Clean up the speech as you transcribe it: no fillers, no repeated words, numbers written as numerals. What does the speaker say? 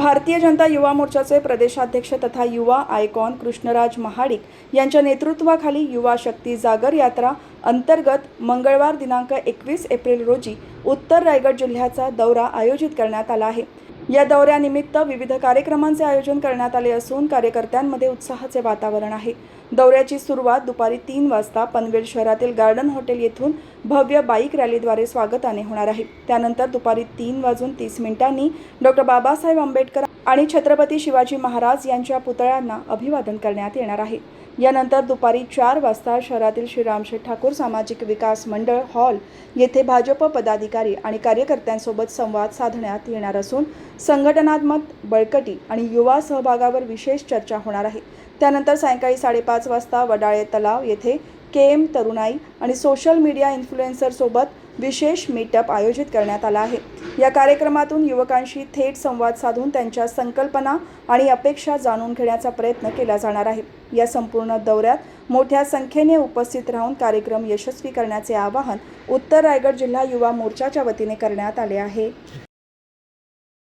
भारतीय जनता युवा मोर्चाचे प्रदेशाध्यक्ष तथा युवा आयकॉन कृष्णराज महाडिक यांच्या नेतृत्वाखाली युवा शक्ती जागर यात्रा अंतर्गत मंगळवार दिनांक 21 एप्रिल रोजी उत्तर रायगड जिल्ह्याचा दौरा आयोजित करण्यात आला आहे। या दौऱ्यानिमित्त विविध कार्यक्रमांचे आयोजन करण्यात आले असून कार्यकर्त्यांमध्ये उत्साहाचे वातावरण आहे। दौऱ्याची सुरुवात दुपारी 3 वाजता पनवेल शहरातील गार्डन हॉटेल येथून भव्य बाईक रॅलीद्वारे स्वागताने होणार आहे। त्यानंतर दुपारी 3:30 डॉक्टर बाबासाहेब आंबेडकर आणि छत्रपती शिवाजी महाराज यांच्या पुतळ्यांना अभिवादन करण्यात येणार आहे। यानंतर दुपारी 4 वाजता शहरातील श्रीरामशेठ ठाकूर सामाजिक विकास मंडळ हॉल येथे भाजप पदाधिकारी आणि कार्यकर्त्यांसोबत संवाद साधण्यात येणार असून संघटनात्मक बळकटी आणि युवा सहभागावर विशेष चर्चा होणार आहे। त्यानंतर सायंकाळी 5:30 वाजता वडाळे तलाव येथे केएम तरुणाई आणि सोशल मीडिया इन्फ्लुएन्सर सोबत विशेष मीटअप आयोजित करण्यात आला आहे। या कार्यक्रमातून युवकांशी थेट संवाद साधून त्यांच्या संकल्पना आणि अपेक्षा जाणून घेण्याचा प्रयत्न केला जाणार आहे। या संपूर्ण दौऱ्यात मोठ्या संख्येने उपस्थित राहून कार्यक्रम यशस्वी करण्याचे आवाहन उत्तर रायगड जिल्हा युवा मोर्चाच्या वतीने करण्यात आले आहे।